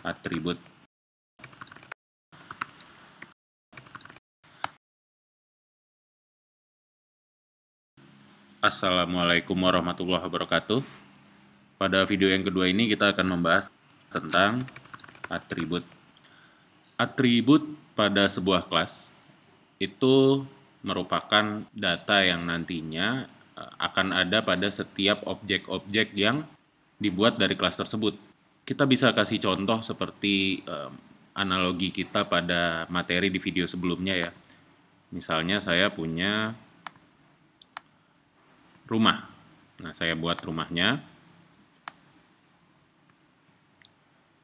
atribut. Assalamualaikum warahmatullahi wabarakatuh. Pada video yang kedua ini kita akan membahas tentang atribut. Atribut pada sebuah kelas itu merupakan data yang nantinya akan ada pada setiap objek-objek yang dibuat dari kelas tersebut. Kita bisa kasih contoh seperti analogi kita pada materi di video sebelumnya ya. Misalnya saya punya rumah. Nah, saya buat rumahnya.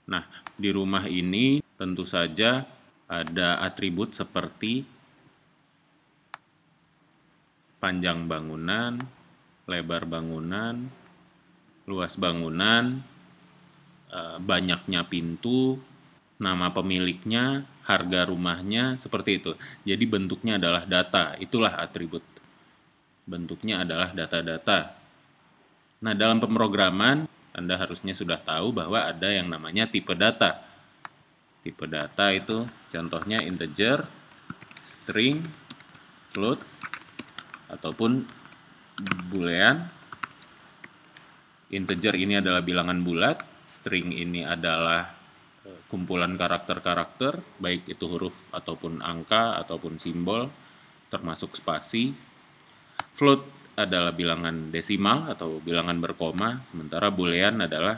Nah, di rumah ini tentu saja ada atribut seperti panjang bangunan, lebar bangunan, luas bangunan, banyaknya pintu, nama pemiliknya, harga rumahnya, seperti itu. Jadi bentuknya adalah data, itulah atribut. Bentuknya adalah data-data. Nah, dalam pemrograman, Anda harusnya sudah tahu bahwa ada yang namanya tipe data. Tipe data itu contohnya integer, string, float, ataupun boolean. Integer ini adalah bilangan bulat, string ini adalah kumpulan karakter-karakter, baik itu huruf ataupun angka ataupun simbol, termasuk spasi. Float adalah bilangan desimal atau bilangan berkoma, sementara boolean adalah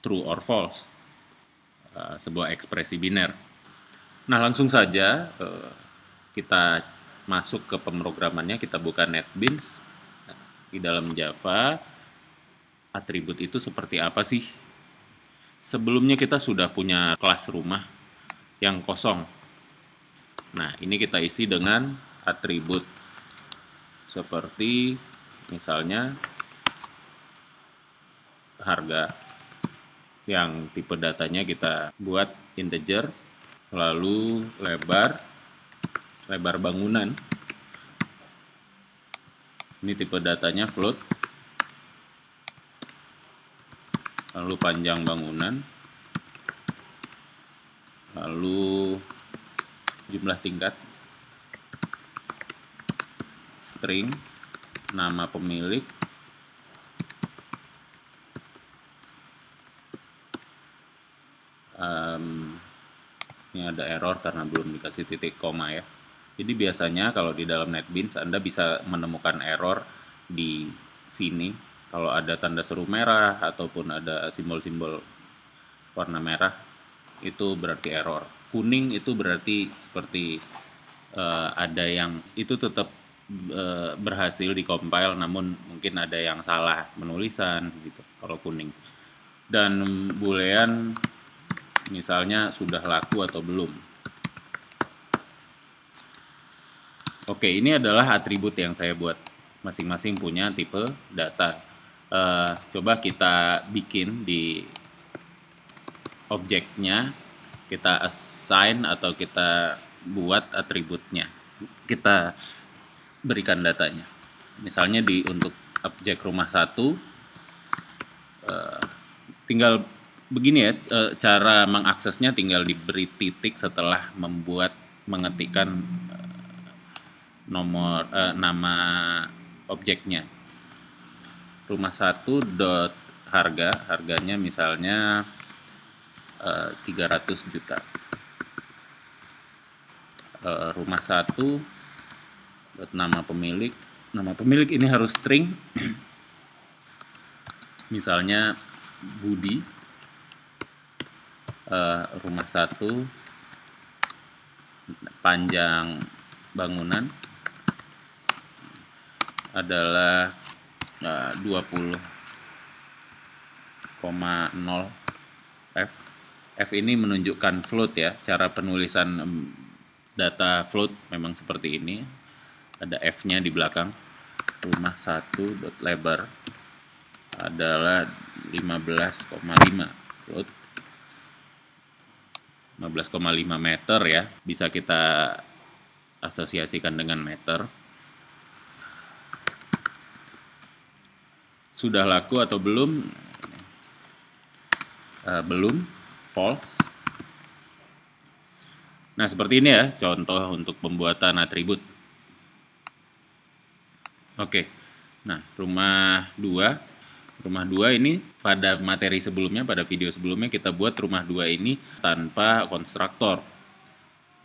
true or false, sebuah ekspresi biner. Nah, langsung saja kita masuk ke pemrogramannya, kita buka NetBeans. Di dalam Java, atribut itu seperti apa sih? Sebelumnya kita sudah punya kelas rumah yang kosong. Nah, ini kita isi dengan atribut seperti misalnya harga, yang tipe datanya kita buat integer, lalu lebar bangunan, ini tipe datanya float, lalu panjang bangunan, lalu jumlah tingkat, string, nama pemilik, ini ada error karena belum dikasih titik koma ya. Jadi biasanya kalau di dalam NetBeans Anda bisa menemukan error di sini. Kalau ada tanda seru merah ataupun ada simbol-simbol warna merah, itu berarti error. Kuning itu berarti seperti ada yang itu tetap berhasil dikompil, namun mungkin ada yang salah penulisan gitu kalau kuning. Dan boolean misalnya sudah laku atau belum. Oke, ini adalah atribut yang saya buat. Masing-masing punya tipe data. Coba kita bikin di objeknya, kita assign atau kita buat atributnya. Kita berikan datanya. Misalnya untuk objek rumah 1, tinggal begini ya, cara mengaksesnya tinggal diberi titik setelah mengetikkan nomor nama objeknya. Rumah 1 dot harganya misalnya 300 juta. Rumah 1 dot nama pemilik ini harus string. Misalnya Budi. Rumah 1 panjang bangunan adalah 20,0 F. F ini menunjukkan float ya. Cara penulisan data float memang seperti ini. Ada F-nya di belakang. Rumah 1 dot lebar adalah 15,5 float. 15,5 meter ya. Bisa kita asosiasikan dengan meter. Sudah laku atau belum? Belum. false. Nah, seperti ini ya contoh untuk pembuatan atribut. Oke. Nah, rumah 2 ini pada materi sebelumnya, pada video sebelumnya kita buat rumah 2 ini tanpa konstruktor.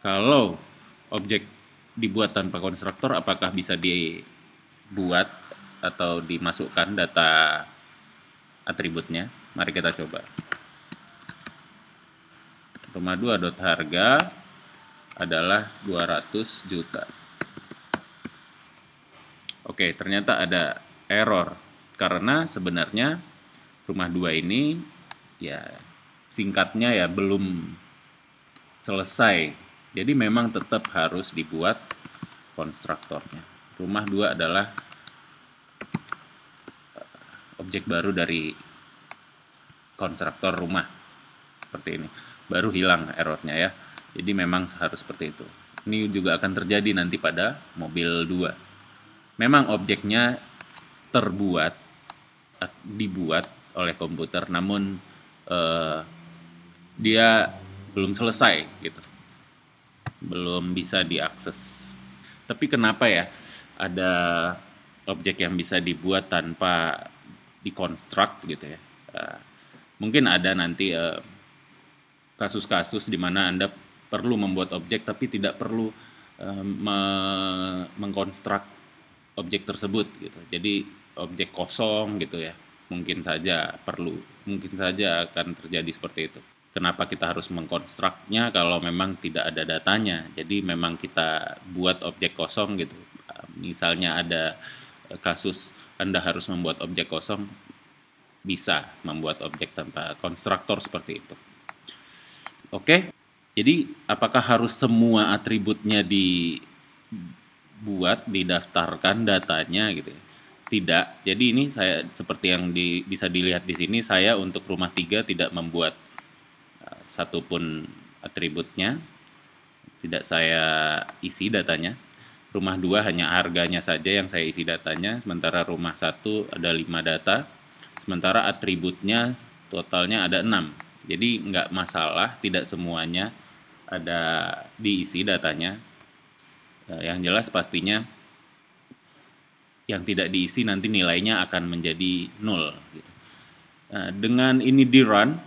Kalau objek dibuat tanpa konstruktor, apakah bisa dibuat atau dimasukkan data atributnya? Mari kita coba. Rumah 2.harga adalah 200 juta. Oke, ternyata ada error karena sebenarnya rumah 2 ini ya singkatnya ya belum selesai. Jadi memang tetap harus dibuat konstruktornya. Rumah 2 adalah objek baru dari konstruktor rumah. Seperti ini. Baru hilang errornya ya. Jadi memang harus seperti itu. Ini juga akan terjadi nanti pada mobil 2. Memang objeknya dibuat oleh komputer, namun dia belum selesai gitu. Belum bisa diakses. Tapi kenapa ya ada objek yang bisa dibuat tanpa dikonstruk gitu ya? Mungkin ada nanti kasus-kasus di mana Anda perlu membuat objek tapi tidak perlu mengkonstruk objek tersebut gitu. Jadi objek kosong gitu ya. Mungkin saja akan terjadi seperti itu. Kenapa kita harus mengkonstruknya kalau memang tidak ada datanya? Jadi memang kita buat objek kosong gitu. Misalnya ada kasus Anda harus membuat objek kosong, bisa membuat objek tanpa konstruktor seperti itu. Oke, jadi apakah harus semua atributnya dibuat, didaftarkan datanya gitu ya? Tidak. Jadi ini saya seperti yang bisa dilihat di sini, saya untuk rumah 3 tidak membuat satupun atributnya, tidak saya isi datanya. Rumah 2 hanya harganya saja yang saya isi datanya, sementara rumah 1 ada 5 data, sementara atributnya totalnya ada 6. Jadi nggak masalah, tidak semuanya ada diisi datanya. Yang jelas pastinya yang tidak diisi nanti nilainya akan menjadi 0. Gitu. Dengan ini di run,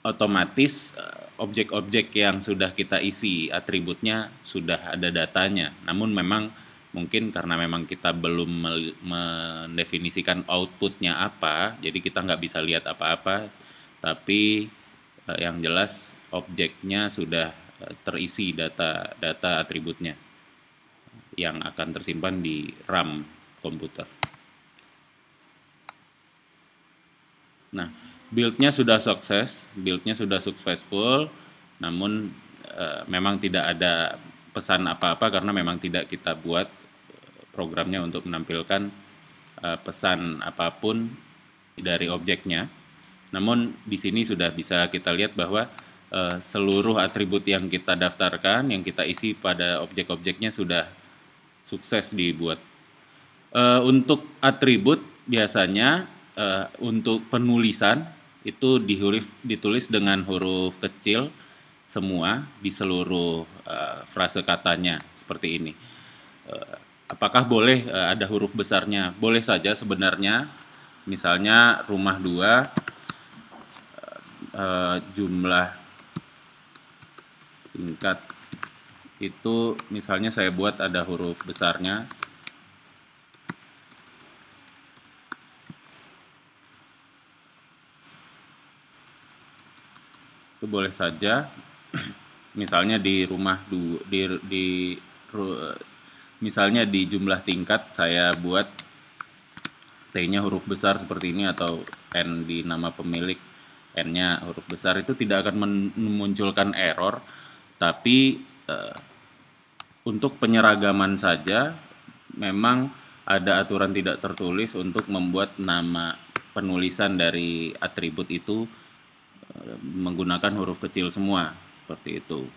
otomatis objek-objek yang sudah kita isi atributnya sudah ada datanya. Namun memang mungkin karena memang kita belum mendefinisikan outputnya apa, jadi kita nggak bisa lihat apa-apa, tapi yang jelas objeknya sudah terisi data atributnya yang akan tersimpan di RAM komputer. Nah, build-nya sudah sukses, build-nya sudah successful, namun memang tidak ada pesan apa-apa karena memang tidak kita buat programnya untuk menampilkan pesan apapun dari objeknya. Namun di sini sudah bisa kita lihat bahwa seluruh atribut yang kita daftarkan, yang kita isi pada objek-objeknya sudah sukses dibuat. Untuk atribut biasanya untuk penulisan itu ditulis dengan huruf kecil semua di seluruh frase katanya seperti ini. Apakah boleh ada huruf besarnya? Boleh saja sebenarnya. Misalnya rumah 2 jumlah tingkat itu misalnya saya buat ada huruf besarnya. Itu boleh saja. Misalnya di rumah misalnya di jumlah tingkat saya buat T-nya huruf besar seperti ini atau N di nama pemilik N-nya huruf besar, itu tidak akan memunculkan error, tapi untuk penyeragaman saja memang ada aturan tidak tertulis untuk membuat nama penulisan dari atribut itu menggunakan huruf kecil semua seperti itu.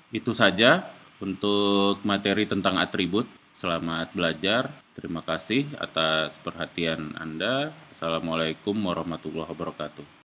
Itu saja untuk materi tentang atribut. Selamat belajar. Terima kasih atas perhatian Anda. Assalamualaikum warahmatullahi wabarakatuh.